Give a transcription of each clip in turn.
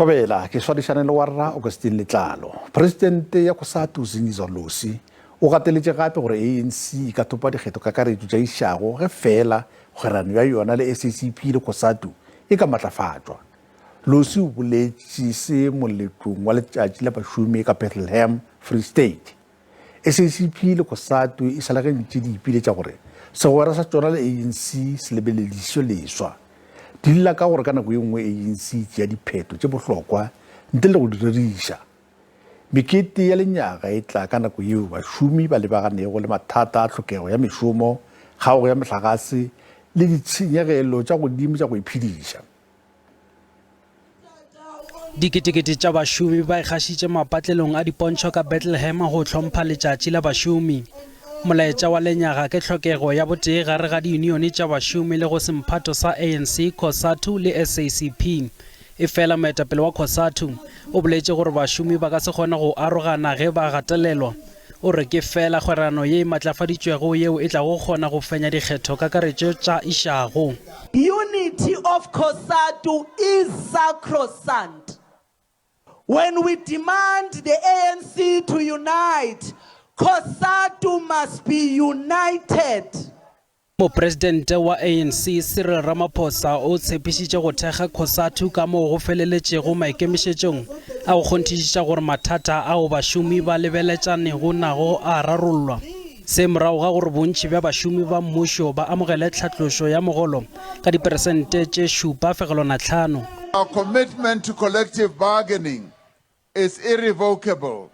Thobela ke swadišane le warra Augustine Letlalo. Presidente ya Kosatu Zingiza Losi o gateletse gape gore ANC e ka thopa dikgetho ka karetso tša išago ge fela kgwerano ya yona le SABC le Kosatu e ka matlafatswa. Losi o boletše se moletlong wa letšatši la bašomi ka Bethlehem, Free State. SABC le Kosatu e salagantše di ipiletša gore segwera sa tšona le ANC se lebeledišo leswa. Dilla ka gore ka nako e nngwe ANC tšea dipheto tše bohlokwa ntle le go di reriša. Mekete ya lenyaga e tla ka nako yeo bašomi ba lebaganego le mathata a tlhokego ya mešomo, kgaogo ya mohlagase le ditshenyegelo tša godimo tša go iphediša. Diketekete tša bašomi ba ikgašitše mapatlelong a dipontšho ka Bethlehem go hlompha letšatši la bašomi. Molaetša wa lenyaga ke tlhokego ya botee gare ga diunione tša bašomi le go semphato sa ANC, Kosatu le SACP. E fela moetapele wa Kosatu o boletše gore bašomi ba ka se kgona go arogana ge ba gatelelwa. O re ke fela kgwerano ye matlafaditšwego yeo e tla go kgona go fenya dikgetho ka karetšo tša išago. Unity of Kosatu is sacrosanct. When we demand the ANC to unite, Kosatu must be united. Mopresidente wa ANC Cyril Ramaphosa o tshepišitše go thekga Kosatu ka moo go feleletšego maikemišetšong a go kgonthišiša gore mathata ao bašomi ba lebeletšanego nago a rarollwa. Se morago ga gore bontši bja bašomi ba mmušo ba amogele tlhatlošo ya mogolo ka diperesente tše 7.5. Our commitment to collective bargaining is irrevocable,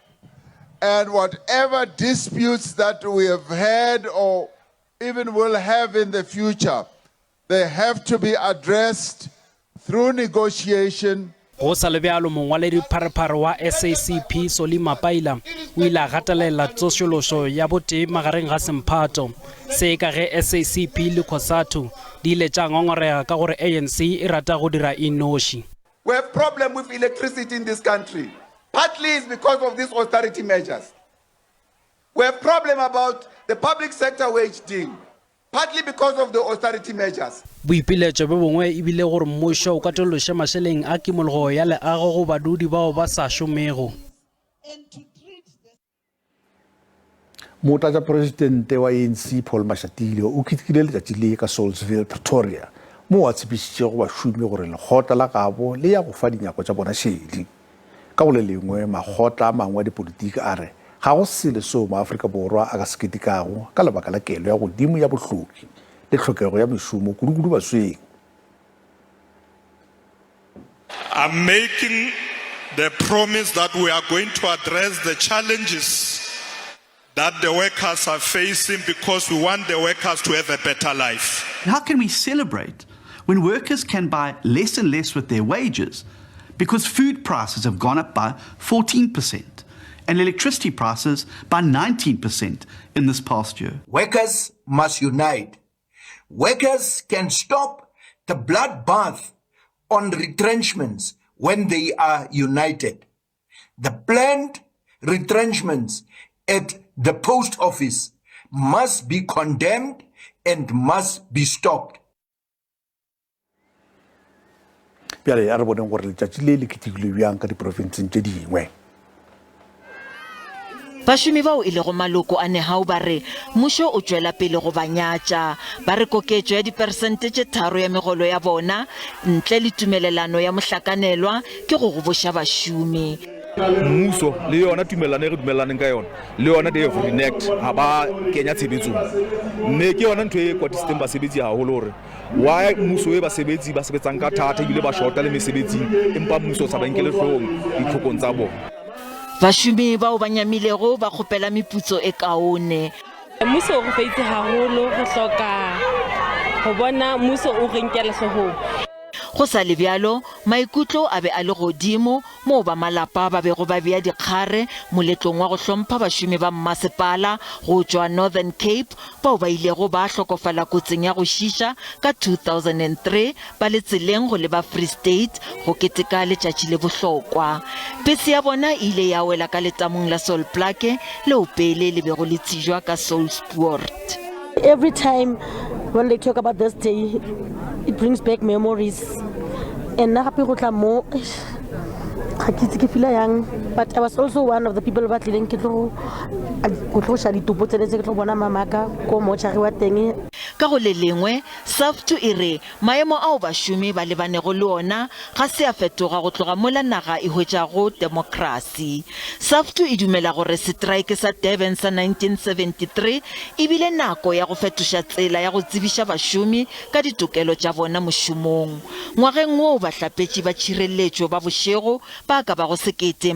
and whatever disputes that we have had or even will have in the future, they have to be addressed through negotiation. Go sa le bjalo mongwaledi pharephare wa SACP Soli Mapaila o ile a gatelela tsošološo ya botee magareng ga semphato se ka ge SACP le Kosatu di ile tša ngongorega ka gore ANC e rata go dira inoši. We have problem with electricity in this country. Partly is because of these austerity measures. We have problem about the public sector wage deal, partly because of the austerity measures. Boipiletšo bo bongwe e bile gore mmušo o ka tološa mašeleng a kimologo ya leago go badudi bao ba sa šomego. Motlatšapresidente wa ANC Paul Mashatile o ketekile letšatši le ka Salisbury, Pretoria, moo a tshepišitše go bašomi gore lekgotla la gabo le ya go fa dinyako tša bona šedi. Ka go le lengwe makgotla a mangwe a dipolotiki a re ga go sele seo maAforika Borwa a ka se ketekago ka lebaka la kelo ya godimo ya bohloki le tlhokego ya mešomo kudu-kudu bašweng. I'm making the promise that we are going to address the challenges that the workers are facing because we want the workers to have a better life. How can we celebrate when workers can buy less and less with their wages because food prices have gone up by 14%? And electricity prices by 19% in this past year. Workers must unite. Workers can stop the bloodbath on retrenchments when they are united. The planned retrenchments at the post office must be condemned and must be stopped. Bjale a re boneng gore letšatši le le ketekilwe bjang ka diprofenseng tše dingwe. Bašomi bao e lego maloko a nehao ba re mmušo o tšwela pele go banyatša ba re koketšo ya diperesente tše 3 ya megolo ya bona ntle le tumelelano ya mohlakanelwa ke go boša bašomi. Mmuso le yona tumelelano e re dumelaneng ka yona le yona they have reneged ga ba kenya tshebetsong. Mme ke yona ntho e kwatisitseng basebetsi haholo gore why mmuso e basebetsi ba sebetsang ka thata ebile ba shota le mesebetsing empa mmuso o sa ba nkele hlogong ditlhokong tsa bona. Bašomi bao ba nyamilego ba kgopela meputso e kaone. Mmuso o go feite haholo go hloka go bona mmuso o re nkela hlogong. Go sa le bjalo maikutlo a be a le godimo moo ba malapa ba bego ba bea dikgare moletlong wa go hlompha bašomi ba mmasepala go tšwa Northern Cape bao ba ilego ba hlokofala kotsing ya go šiša ka 2003 ba le tseleng go leba Free State go keteka letšatši le bohlokwa. Pese ya bona ile ya wela ka letamong la Sol Plaque le opele le bego le tsijwa ka Soul Sport. Every time when they talk about this day, it brings back memories. And na gape go tla mo ke feel young, but I was also one of the people ba tlileng ke tlo sha ditupo tsene tse ke tlo bona mamaka ko mochari wa teng. Ka go le lengwe SAFTU e re maemo ao bašomi ba lebanego le ona ga se a fetoga go tloga mola naga e hwetšago democracy. SAFTU e dumela gore strike sa Durban sa 1973 e bile nako ya go fetoša tsela ya go tsebiša bašomi ka ditokelo tša bona mošomong. Ngwageng wo bahlapetši ba tšhireletšo ba bošego ba ka ba go 200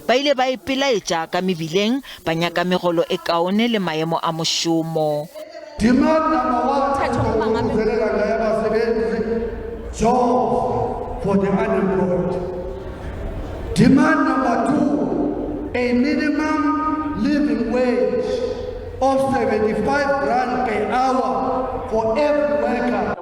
ba ile ba ipelaetša ka mebileng ba nyaka megolo e kaone le maemo a mošomo. Demand number 1, jobs for the unemployed. Demand number 2, a minimum living wage of 75 rand per hour for every worker.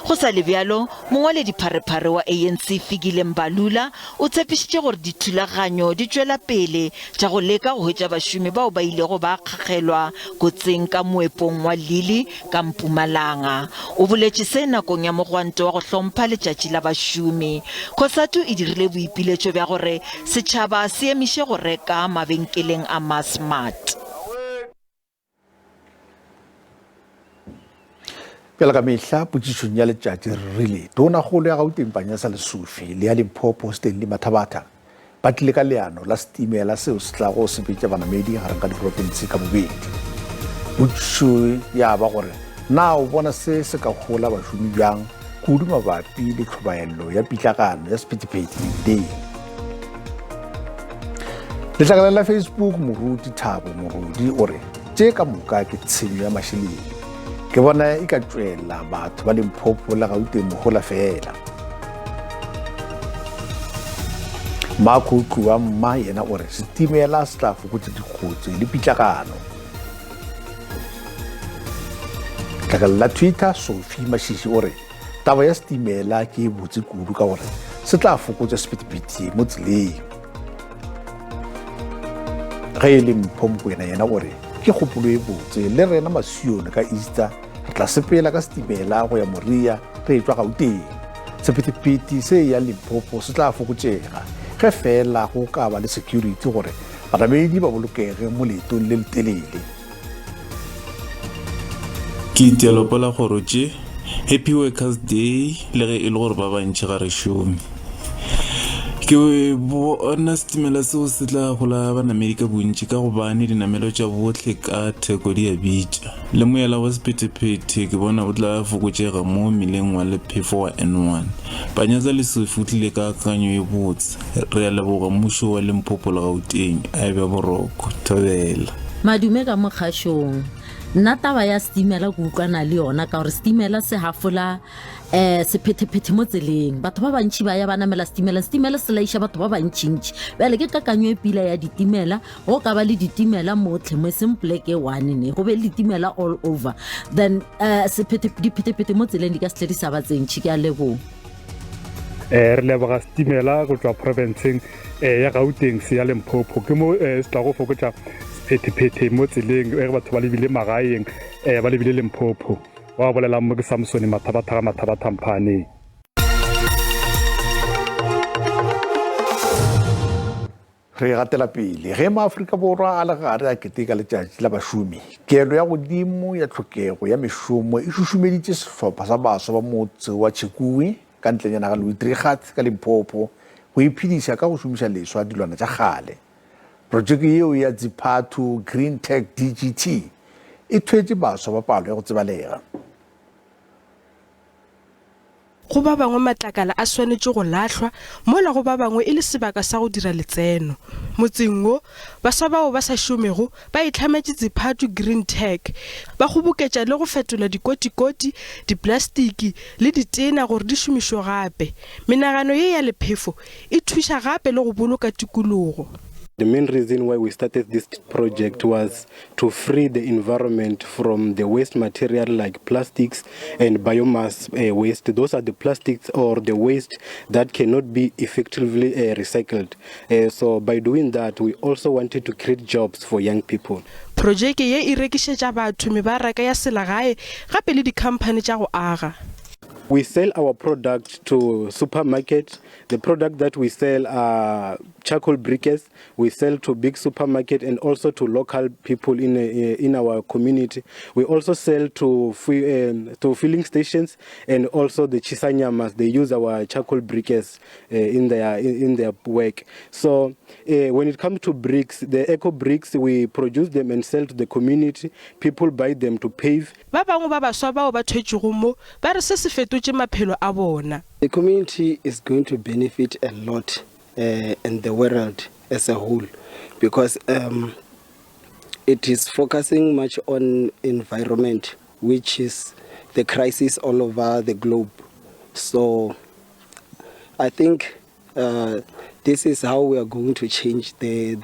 Go sa le bjalo mongwaledi pharephare wa ANC Fikile Mbalula o tshepišitše gore dithulaganyo di tšwela pele tša go leka go hwetša bašomi bao ba ilego ba kgakgelwa kotseng ka moepong wa Lili ka Mpumalanga. O boletše se nakong ya mogwanto wa go hlompha letšatši la bašomi. COSATU e dirile boipiletšo bja gore setšhaba se emiše go reka mabenkeleng a Massmart. Pela ka mehla potšišong ya letšatši rile tonakgolo ya Gauteng Panyaza Lesufi le ya Limpopo Stanley Mathabatha ba tlile ka leano la setimela seo se tla go sepetša banamedi gareng ka diprofense ka bobedi. Potšišo ya ba gore na o bona se ka gola bašomi bjang kudu mabapi le tlhobaelo ya pitlagano ya sephethephethe teng. Letlakala la Facebook moruti Thabo Morudi o re tše ka moka ke tshenyo ya mašheleng. Ke bona e ka tšwela batho ba Limpopo la Gauteng mogola fela. Makhutlhu wa mma yena o re setimela se tla fokotša dikgotso le pitlagano. Letlakala la Twitter Sophie Mashishi o re taba ya setimela ke e botse kudu ka gore se tla fokotša sephethephethe mo tseleng. Ge e le Mphomokwena yena o re ke kgopolo e botse le rena masione ka Easter re tla sepela ka setimela go ya Moria re tšwa Gauteng. Sephethephethe se ya Limpopo se tla fokotšega ge fela go ka ba le security gore banamedi ba bolokege mo leetong le letelele. Ke itelopola gore tše Happy Workers Day le ge e le gore ba bantši ga re šome. Ke bona setimela seo se tla gola banamedi ka bontši ka gobane dinamelo tša botlhe ka theko di a bitša. Le moela wa sephethephethe ke bona o tla fokotšega mo mmileng wa Lephefo wa N1. Panyaza Lesufi o tlile ka kakanyo e botse. Re a leboga mmušo wa Limpopo le Gauteng a ebe boroko thobela. Madume ka mokgašong. Nna taba ya setimela go utlwana le yona ka gore setimela se hafola sephethephethe mo tseleng. Batho ba bantši ba ya ba namela setimela se laiša batho ba bantšintši. Bjale ke kakanyo e pila ya ditimela go ka ba le ditimela motlhe mo eseng poleke one ne go be le ditimela all over, then diphethephethe mo tseleng di ka se tle di sa ba tsentšhi. Ke a leboga. Re leboga setimela go tšwa provinceng ya Gauteng se ya Limpopo ke mo se tla go fokotša sephethephethe mo tseleng ge batho ba lebile magaeng ba lebile Limpopo. Wa bolela mo ke Samsoni Mathabatha Mphane. Re gatela pele ge maAforika Borwa a le gare a keteka letšatši la bašomi. Kelo ya godimo ya tlhokego ya mešomo e šušumeditše sehlopha sa bašwa ba motse wa Chikui ka ntlenyana ga Louis Trichardt ka Limpopo go iphediša ka go šomiša leswa dilwana tša kgale. Projeke yeo ya Ziphathu Green Tech DGT e thwetše bašwa ba palo ya go tsebalega. Go ba bangwe matlakala a swanetše go lahlwa mola go ba bangwe e le sebaka sa go dira letseno. Motseng wo baswa bao ba sa šomego ba itlhametše Ziphathu Green Tech ba kgoboketša le go fetola dikotikoti, diplastiki le ditena gore di šomišwe gape. Menagano ye ya lephefo e thuša gape le go boloka tikologo. The main reason why we started this project was to free the environment from the waste material like plastics and biomass waste. Those are the plastics or the waste that cannot be effectively recycled. So by doing that, we also wanted to create jobs for young people. Projeke ye e rekišetša batho mebaraka ya selagae gape le dikhamphane tša go aga. We sell our product to supermarket. The product that we sell are charcoal briquettes. We sell to big supermarket and also to local people in our community. We also sell to filling stations and also the chisanyamas. They use our charcoal briquettes in their work. So when it comes to bricks, the eco bricks, we produce them and sell to the community. People buy them to pave. The community is going to benefit a lot and the world as a whole because it is focusing much on environment, which is the crisis all over the globe. So I think this is how we are going to change the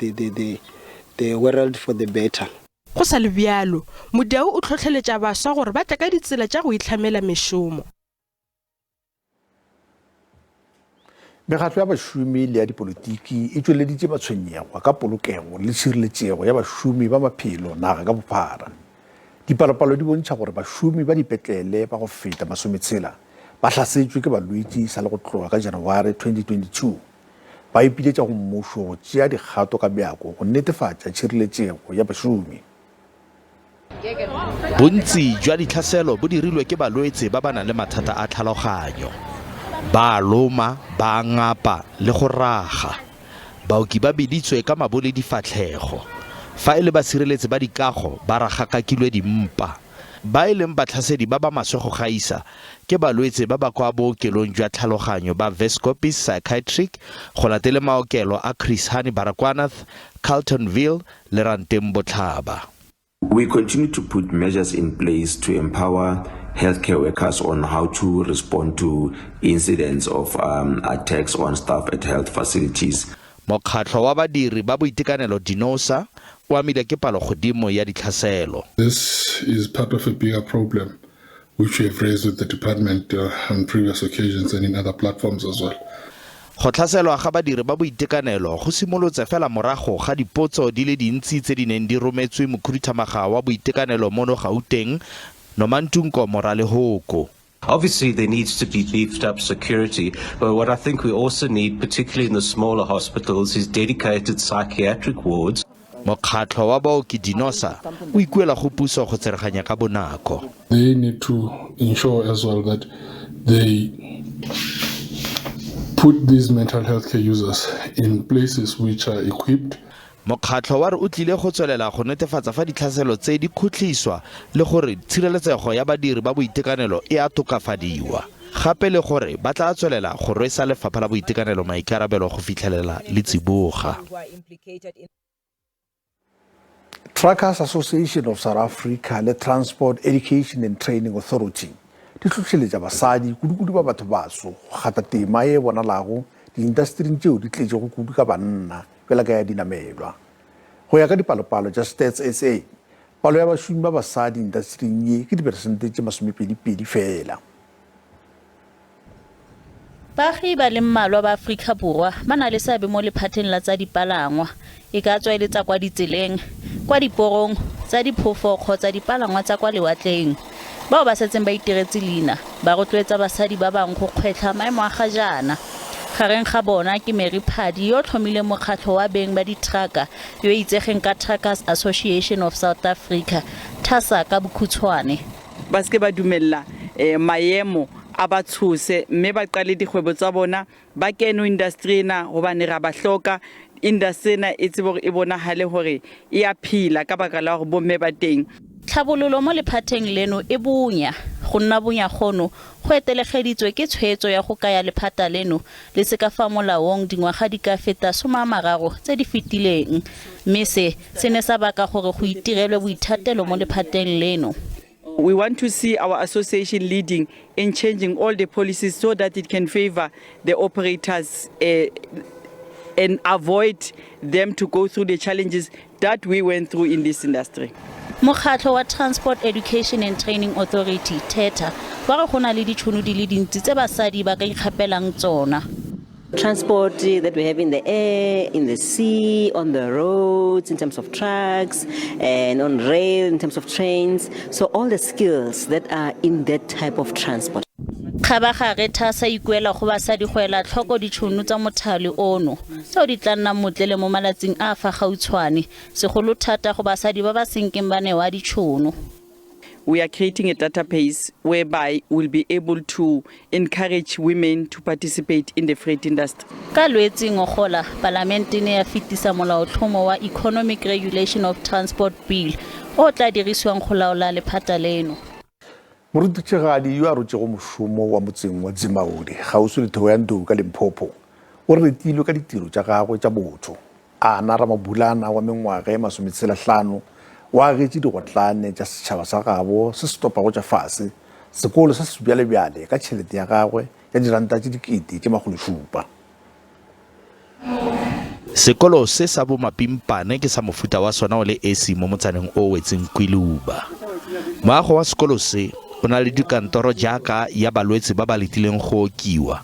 world for the better. Go sa le bjalo modau o tlhotlheletša baswa gore ba tla ka ditsela tša go itlhamela mešomo. Mekgatlo ya bašomi le ya dipolotiki e tšweleditše matshwenyego ka polokego le tšhireletšego ya bašomi ba maphelo naga ka bophara. Dipalopalo di bontšha gore bašomi ba dipetlele ba go feta 60 ba hlasetšwe ke balwetši sa le go tloga ka January 2022. Ba ipiletša go mmušo go tšea dikgato ka bjako go netefatša tšhireletšego ya bašomi. Bontsi jwa ditlhaselo bo dirilwe ke balwetse ba ba nang le mathata a tlhaloganyo. Ba loma, ba ngapa le go raga. Baoki ba biditswe ka mabole difatlhego. Fa e le basireletsi ba dikago ba ragakakilwe dimpa. Ba e leng batlhasedi ba ba maswe go gaisa ke balwetse ba ba kwa bookelong jwa tlhaloganyo ba Vescopis Psychiatric go latele maokelo a Chris Hani Baragwanath, Carltonville le Ranteng Botlhaba. We continue to put measures in place to empower healthcare workers on how to respond to incidents of attacks on staff at health facilities. Mokgatlho wa badiri ba boitekanelo Dinosa o amile ke palo godimo ya ditlhaselo. This is part of a bigger problem which we have raised with the department on previous occasions and in other platforms as well. Go tlhaselwa ga badiri ba boitekanelo go simolotse fela morago ga dipotso di le dintsi tse di neng di rometswe mokhuduthamaga wa boitekanelo mono Gauteng Nomantunko Moralehoko. Obviously, there needs to be beefed up security, but what I think we also need, particularly in the smaller hospitals, is dedicated psychiatric wards. Mokgatlho wa baoki Dinosa o ikuela go puso go tsereganya ka bonako. They need to ensure as well that they put these mental health care users in places which are equipped. Mokgatlho wa re o tlile go tswelela go netefatsa fa ditlhaselo tse di khutliswa le gore tshireletsego ya badiri ba boitekanelo e a tokafadiwa. Gape le gore ba tla tswelela go rwesa lefapha la boitekanelo maikarabelo go fitlhelela le tsiboga. Truckers Association of South Africa le Transport Education and Training Authority di tlhotlheletša basadi kudu ba batho baso go gata tema e bonalago diindastering tšeo di tletše go kudu ka banna pela ka ya dinamelwa. Go ya ka dipalopalo tša Stats SA, palo ya bašomi ba basadi indastering ye ke diperesente tše 22 fela. Baagi ba le mmalwa ba Afrika Borwa ba na le seabe mo lephateng la tsa dipalangwa e ka tsweletsa kwa ditseleng, kwa diporong tsa diphofo kgotsa dipalangwa tsa kwa lewatleng. Bao ba setseng ba itiretse leina ba rotloetsa basadi ba bang go kgwetlha maemo a ga jaana. Gareng ga bona ke Mary Phadi yo tlhomile mokgatlho wa beng ba ditraka yo itsegeng ka Truckers Association of South Africa, TASA ka bokhutshwane. Ba ske ba dumella maemo a ba tshose mme ba qale dikgwebo tsa bona ba keno industry na gobane ra ba hloka industry na e tsebo e bona hale hore e a phila ka baka la gore bomme ba teng. Tlhabololo mo lephateng leno e bonya go nna bonya gono go etelegeditswe ke tshwetso ya go kaya lephata leno le se ka fa molaong dingwaga di ka feta 30 tse di fetileng mme se ne sa baka gore go itirelwe boithatelo mo lephateng leno. We want to see our association leading in changing all the policies so that it can favor the operators and avoid them to go through the challenges that we went through in this industry. Mokgatlho wa Transport Education and Training Authority, TETA, wa go na le ditšhono di le dintsi tse basadi ba ka ikgapelang tsona. Transport that we have in the air, in the sea, on the roads, in terms of trucks, and on rail, in terms of trains. So all the skills that are in that type of transport. Kgabagare thasa ikuela go basadi go ela tlhoko ditšhono tsa mothale ono tseo di tla nnang motlele mo malatsing a fa gautshwane segolo thata go basadi ba ba senkeng ba newa ditšhono. We are creating a database whereby we'll be able to encourage women to participate in the freight industry. Ka lwetsi ngogola parlamente ne ya fitisa molaotlhomo wa Economic Regulation of Transport Bill o tla dirisiwang go laola lephata leno. Morutitšegadi yo a rotšego mošomo wa motseng wa Zimaudi gausu le Theo ya Ndou ka Limpopo o retilwe ka ditiro tša gagwe tša botho a na Ramabulana wa mengwaga ye 15 wa agetše digotlane tša setšhaba sa gabo se se topago tša fase sekolo se se bjalebjale ka tšhelete ya gagwe ya diranta tše dikete tše 700. Sekolo se sa bomapimpane ke sa mofuta wa sona o le esi mo motsaneng o wetseng Kwiluba. Moago wa sekolo se o na le dikantoro jaaka ya balwetse ba ba letileng go okiwa,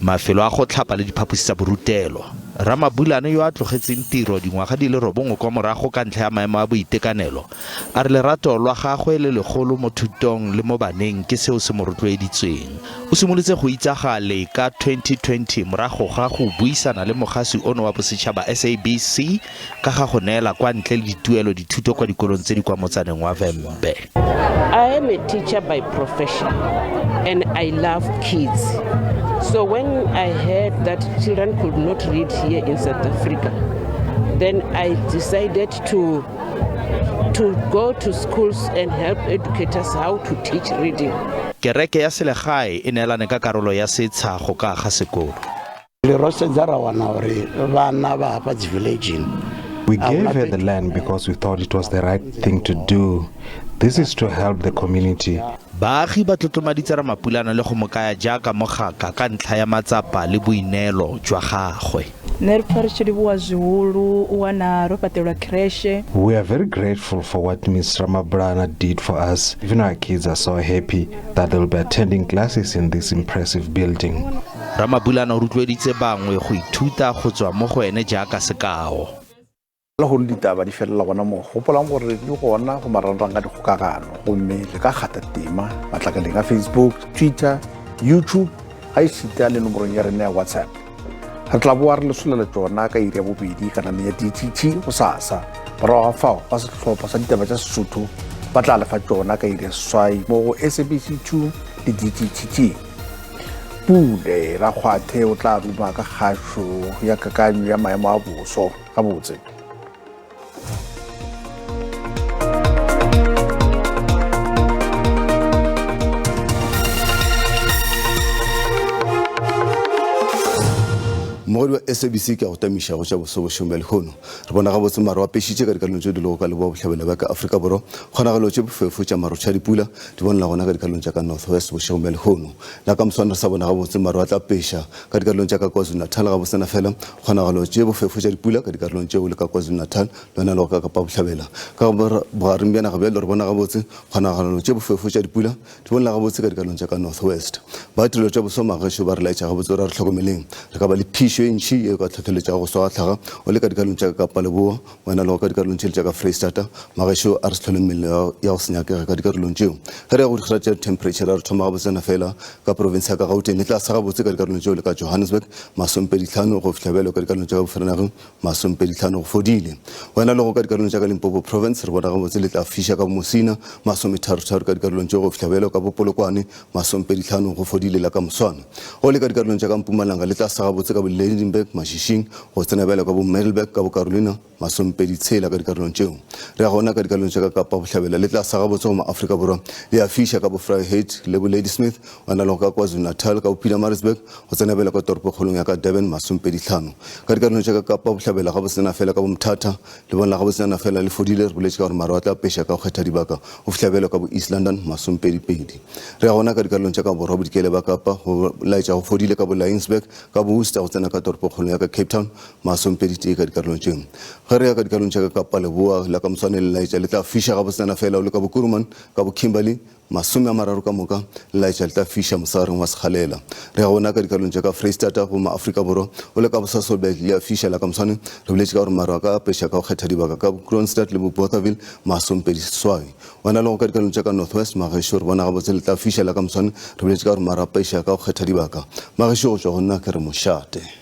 mafelo a go tlhapa le diphaposi tsa borutelo. Ramabulana yo a tlogetseng tiro dingwaga di le 9 kwa morago ka ntlha ya maemo a boitekanelo a re lerato lwa gagwe le legolo mo thutong le mo baneng ke seo se mo rotloeditsweng. O simolotse go itsagale ka 2020 morago ga go buisana le mogasi ono wa bosetšhaba SABC ka ga go neela kwa ntle le dituelo dithuto kwa dikolong tse di kwa motsaneng wa Vembe. I am a teacher by profession and I love kids. So when I heard that children could not read here in South Africa, then I decided to go to schools and help educators how to teach reading. Kereke ya selegae e neelane ka karolo ya setsha go ka ga sekolo. We gave her the land because we thought it was the right thing to do. This is to help the community. Baagi ba tlotlomaditse Ramapulana le go mo kaya jaaka mogaka ka ntlha ya matsapa le boineelo jwa gagwe. We are very grateful for what Ms. Ramapulana did for us. Even our kids are so happy that they'll be attending classes in this impressive building. Ramapulana o rotloeditse bangwe go ithuta go tswa mo go ene jaaka sekao. La go ditaba di felela gona mo gopolang gore di gona go marangrang ka dikgokagano gomme le ka gata tema matlakaleng a Facebook, Twitter, YouTube ga isita le nomorong ya rena ya WhatsApp. Re tla boa re lesolela tsona ka iri ya bobedi kananeng ya DTT go sasa morago ga fao ba setlhopha sa ditaba tša Sesotho ba tla lefa tsona ka iri ya seswai mo go SABC 2 le DTT. Pule ra kgwathe o tla ruma ka kgašo ya kakanyo ya maemo a boso ga botse. Mogodi wa SABC ke go tamiša go tša bosobošomele gono re bona gabotse maro wa pešitše ka dikalong tše di lego ka leboa bohlabela ba ka Afrika Borwa kgonagalo tše bofefo tša maro tša dipula di bonela gona ka dikalong tša ka North West bošomele gono la ka moswane re sa bona gabotse maro a tla peša ka dikalong tša ka KwaZulu-Natal gabotsena fela kgonagalo tše bofefo tša dipula ka dikalong tšeo le ka KwaZulu-Natal le wena le go ka kapa bohlabela ka bogareng bjana gabjale re bona gabotse kgonagalo tše bofefo tša dipula di bonela gabotse ka dikalong tša ka North West ba tirelo tša bosomagešo ba re laetša gabotse gore re tlhokomeleng re ka ba le phišo ntši e ka tlhotlheletša go swa tlhaga o le ka dikalong tša ka Paleboa wena le go ka dikalong tše tša ka Freistata magešo a re se tlhole mmele ya go senyakega ka dikarolong tšeo ge re ya go dikgera tša temperature re thoma gabotsena fela ka province ya ka Gauteng le tla sa gabotse ka dikarolong tšeo le ka Johannesburg 25 go fihla bjalo ka dikarolong tša ka Boferenageng 25 go fodile wena le go ka dikarolong tša ka Limpopo province re bona gabotse le tla fiša ka Mosina 33 ka dikarolong tšeo go fihla bjalo ka Bopolokwane 25 go fodile la ka Moswana go le ka dikarolong tša ka Mpumalanga le tla sa gabotse ka Bolendenburg Mashishing go tsena bjalo ka bo Middelburg ka bo Carolina 26 ka dikarolong tšeo re ya gona ka dikarolong tša ka Kapa Bohlabela le tla sa gabotse go ma-Afrika Borwa le ya fiša ka bo Vryheid le bo Ladysmith wena le go ka KwaZulu-Natal ka bo Pietermaritzburg go tsena bjalo ka toropokgolong ya ka Durban 25 ka dikarolong tša ka Kapa Bohlabela ga botsena fela ka bo Mthatha le bona ga botsena fela le fodile re boletše ka gore maro a tla peša ka go kgetha dibaka go fihla bjalo ka bo East London 22 re ya gona ka dikarolong tša ka Borwa Bodikele ba Kapa go laetša go fodile ka bo Lionsburg ka bo Worcester go tsena ka toropokgolo ya ka Cape Town masompedi tee ka dikarolong tšeng ge re ya ka dikarolong tša ka Paleboa la ka moswane le laetša le tla fiša ga botsena fela o le ka Bokuruman ka bo Kimberley masome a mararo ka moka le laetša le tla fiša mosagareng wa Sekgalela re ya gona ka dikarolong tša ka Freistata go maAfrika Borwa o le ka Bosasolburg le a fiša la ka moswane re boletše ka gore maro a ka apeša ka go kgetha dibaka ka Kroonstad le bo Bothaville masompedi seswai wana le go ka dikarolong tša ka Northwest magešo re bona gabotse le tla fiša la ka moswane re boletše ka gore maro a apeša ka go kgetha dibaka magešo go tšwa go nna ke re mošate